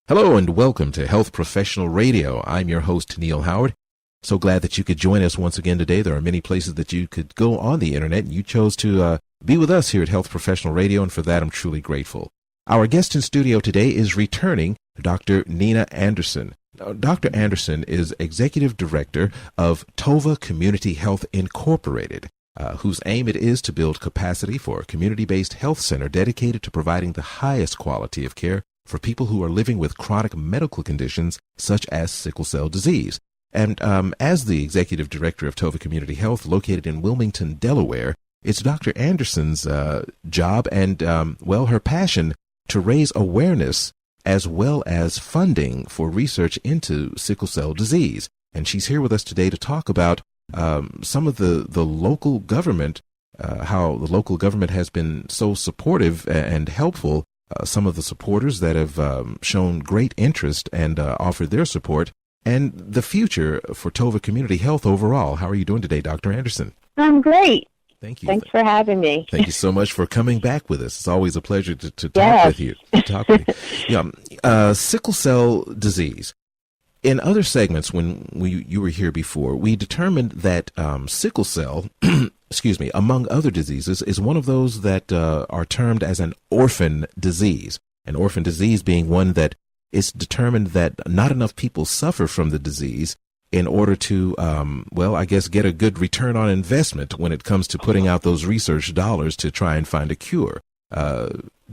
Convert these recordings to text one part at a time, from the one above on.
Hello and welcome to Health Professional Radio. I'm your host, Neal Howard. So glad that you could join us once again today. There are many places that you could go on the internet, and you chose to be with us here at Health Professional Radio, and for that I'm truly grateful. Our guest in studio today is returning Dr. Nina Anderson. Now, Dr. Anderson is Executive Director of Tova Community Health Incorporated, whose aim it is to build capacity for a community-based health center dedicated to providing the highest quality of care for people who are living with chronic medical conditions such as sickle cell disease. And as the Executive Director of Tova Community Health, located in Wilmington, Delaware, it's Dr. Anderson's job and, her passion to raise awareness as well as funding for research into sickle cell disease. And she's here with us today to talk about some of the local government, how the local government has been so supportive and helpful. Some of the supporters that have shown great interest and offered their support, and the future for Tova Community Health overall. How are you doing today, Dr. Anderson? I'm great. Thank you. Thanks for having me. Thank you so much for coming back with us. It's always a pleasure to talk with you. Sickle cell disease. In other segments, when you were here before, we determined that sickle cell, among other diseases, is one of those that are termed as an orphan disease. An orphan disease being one that it's determined that not enough people suffer from the disease in order to, get a good return on investment when it comes to putting out those research dollars to try and find a cure.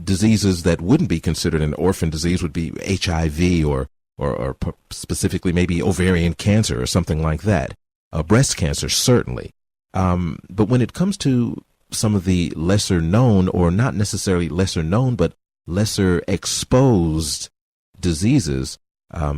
Diseases that wouldn't be considered an orphan disease would be HIV or specifically maybe ovarian cancer or something like that. Breast cancer, certainly. But when it comes to some of the lesser known, or not necessarily lesser known, but lesser exposed diseases,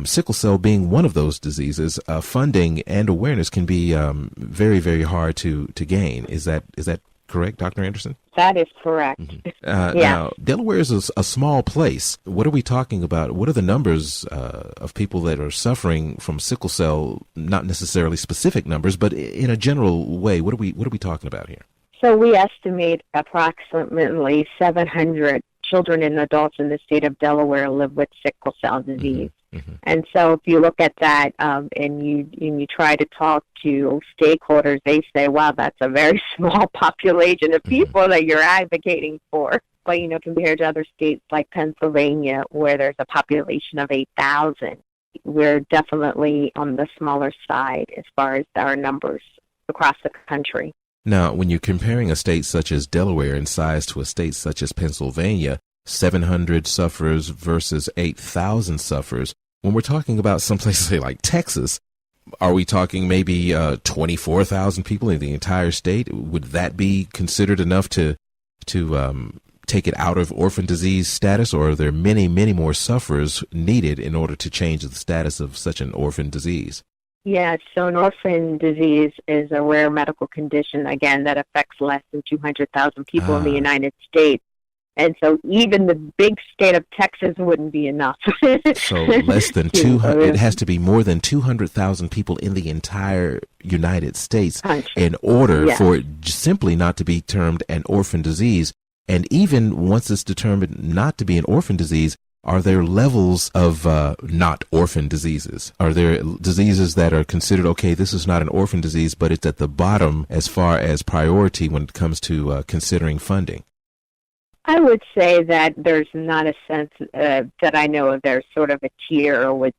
sickle cell being one of those diseases, funding and awareness can be very, very hard to gain. Is that correct, Dr. Anderson? That is correct. Mm-hmm. Now, Delaware is a small place. What are we talking about? What are the numbers of people that are suffering from sickle cell? Not necessarily specific numbers, but in a general way, what are we talking about here? So we estimate approximately 700 children and adults in the state of Delaware live with sickle cell disease. Mm-hmm. And so if you look at that and you try to talk to stakeholders, they say, wow, that's a very small population of people that you're advocating for. But, compared to other states like Pennsylvania, where there's a population of 8,000, we're definitely on the smaller side as far as our numbers across the country. Now, when you're comparing a state such as Delaware in size to a state such as Pennsylvania, 700 sufferers versus 8,000 sufferers. When we're talking about someplace, say, like Texas, are we talking maybe 24,000 people in the entire state? Would that be considered enough to take it out of orphan disease status, or are there many, many more sufferers needed in order to change the status of such an orphan disease? Yeah, so an orphan disease is a rare medical condition, again, that affects less than 200,000 people in the United States. And so even the big state of Texas wouldn't be enough. So less than 200, it has to be more than 200,000 people in the entire United States in order for it simply not to be termed an orphan disease. And even once it's determined not to be an orphan disease, are there levels of not orphan diseases? Are there diseases that are considered, okay, this is not an orphan disease, but it's at the bottom as far as priority when it comes to considering funding? I would say that there's not a sense that I know of there's sort of a tier with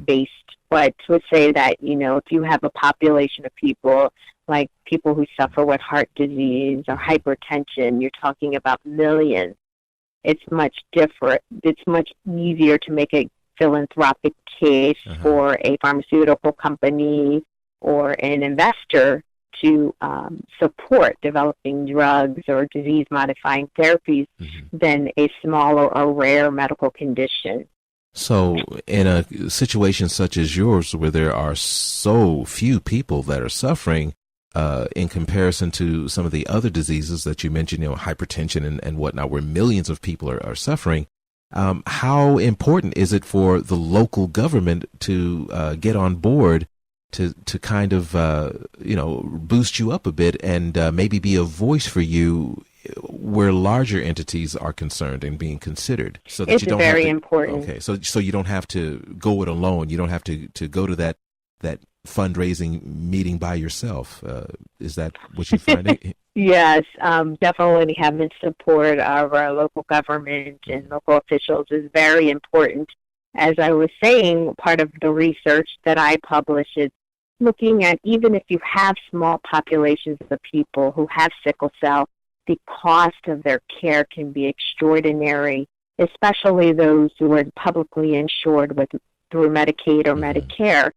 based, but would say that, if you have a population of people, like people who suffer with heart disease or hypertension, you're talking about millions. It's much different. It's much easier to make a philanthropic case for a pharmaceutical company or an investor to support developing drugs or disease-modifying therapies than a smaller or rare medical condition. So in a situation such as yours, where there are so few people that are suffering in comparison to some of the other diseases that you mentioned, hypertension and whatnot, where millions of people are suffering, how important is it for the local government to get on board to kind of, boost you up a bit and maybe be a voice for you where larger entities are concerned and being considered, so that It's you don't very have to, important. Okay, so you don't have to go it alone. You don't have to go to that fundraising meeting by yourself. Is that what you're finding? Yes, definitely having support of our local government and local officials is very important. As I was saying, part of the research that I publish is looking at, even if you have small populations of people who have sickle cell, the cost of their care can be extraordinary, especially those who are publicly insured through Medicaid or Medicare.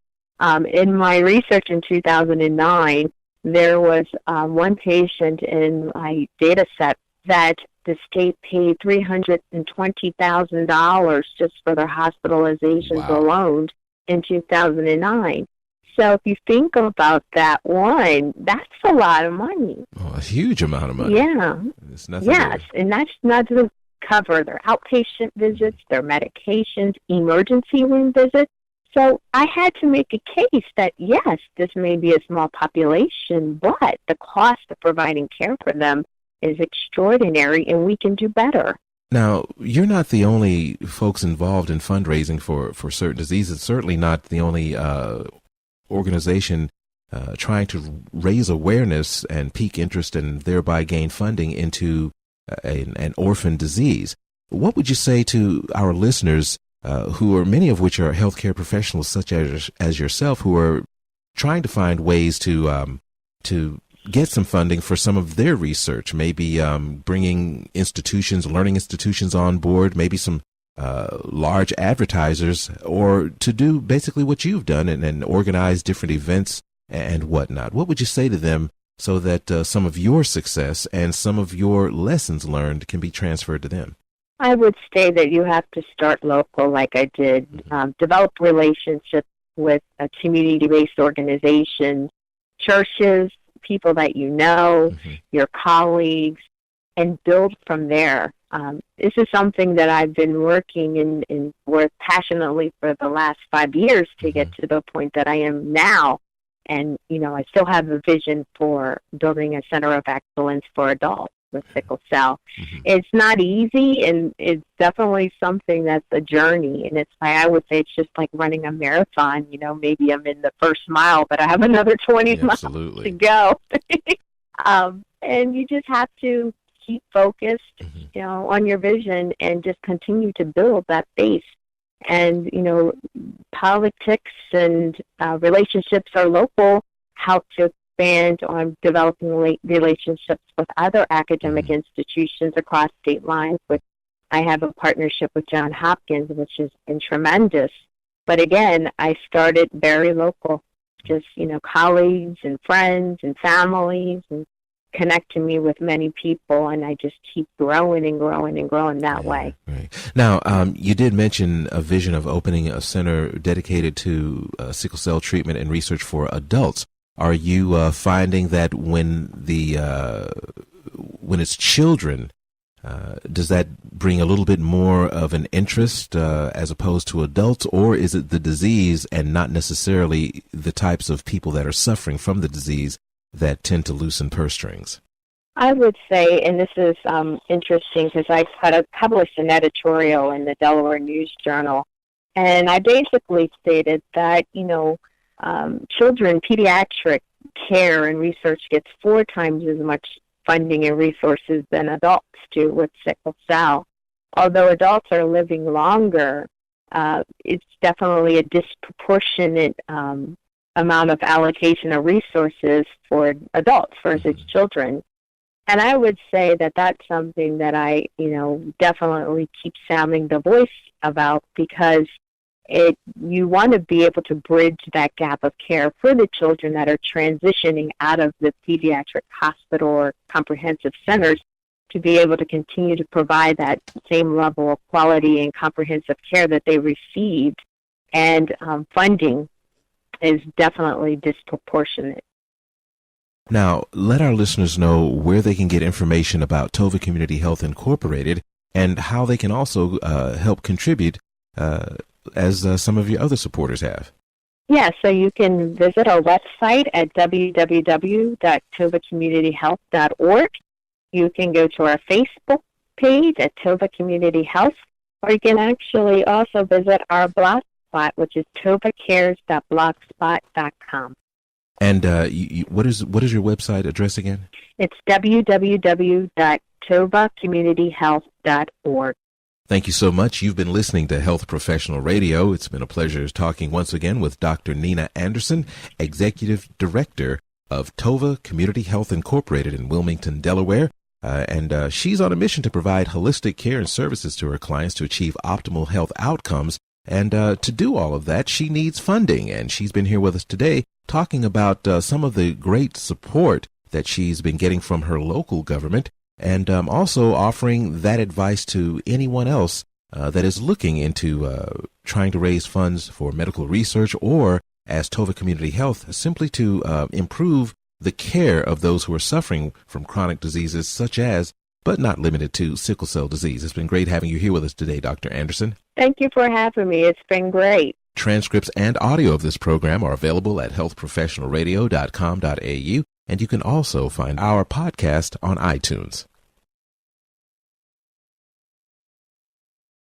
In my research in 2009, there was one patient in my data set that the state paid $320,000 just for their hospitalizations alone in 2009. So if you think about that one, that's a lot of money. Oh, a huge amount of money. Yeah. It's nothing. Yes, and that's not to cover their outpatient visits, their medications, emergency room visits. So I had to make a case that, yes, this may be a small population, but the cost of providing care for them is extraordinary, and we can do better. Now, you're not the only folks involved in fundraising for certain diseases, certainly not the only organization trying to raise awareness and pique interest and thereby gain funding into an orphan disease. What would you say to our listeners, who are many of which are healthcare professionals such as yourself, who are trying to find ways to get some funding for some of their research, maybe bringing learning institutions on board, maybe some large advertisers, or to do basically what you've done and organize different events and whatnot? What would you say to them so that some of your success and some of your lessons learned can be transferred to them? I would say that you have to start local, like I did, develop relationships with a community-based organizations, churches, people that you know, your colleagues, and build from there. This is something that I've been working in passionately for the last 5 years to get to the point that I am now. And, I still have a vision for building a center of excellence for adults with sickle cell. It's not easy, and it's definitely something that's a journey. And it's why I would say it's just like running a marathon. Maybe I'm in the first mile, but I have another 20 miles to go. And you just have to keep focused, on your vision and just continue to build that base. And, politics and relationships are local, help to expand on developing relationships with other academic institutions across state lines, which I have a partnership with Johns Hopkins, which has been tremendous. But again, I started very local, just, colleagues and friends and families, and connecting me with many people, and I just keep growing and growing and growing that way. Right. Now, you did mention a vision of opening a center dedicated to sickle cell treatment and research for adults. Are you finding that when it's children, does that bring a little bit more of an interest as opposed to adults, or is it the disease and not necessarily the types of people that are suffering from the disease that tend to loosen purse strings? I would say, and this is interesting because I published an editorial in the Delaware News Journal, and I basically stated that, children, pediatric care and research gets 4 times as much funding and resources than adults do with sickle cell. Although adults are living longer, it's definitely a disproportionate amount of allocation of resources for adults versus children. And I would say that that's something that I, definitely keep sounding the voice about, because you want to be able to bridge that gap of care for the children that are transitioning out of the pediatric hospital or comprehensive centers, to be able to continue to provide that same level of quality and comprehensive care that they received. And funding is definitely disproportionate. Now, let our listeners know where they can get information about Tova Community Health Incorporated and how they can also help contribute as some of your other supporters have. Yeah, so you can visit our website at www.tovacommunityhealth.org. You can go to our Facebook page at Tova Community Health, or you can actually also visit our blog spot, which is tovacares.blogspot.com. And what is your website address again? It's www.tovacommunityhealth.org. Thank you so much. You've been listening to Health Professional Radio. It's been a pleasure talking once again with Dr. Nina Anderson, Executive Director of Tova Community Health Incorporated in Wilmington, Delaware. And she's on a mission to provide holistic care and services to her clients to achieve optimal health outcomes. And to do all of that, she needs funding. And she's been here with us today talking about some of the great support that she's been getting from her local government, and also offering that advice to anyone else that is looking into trying to raise funds for medical research, or as Tova Community Health, simply to improve the care of those who are suffering from chronic diseases such as, but not limited to, sickle cell disease. It's been great having you here with us today, Dr. Anderson. Thank you for having me. It's been great. Transcripts and audio of this program are available at healthprofessionalradio.com.au, and you can also find our podcast on iTunes.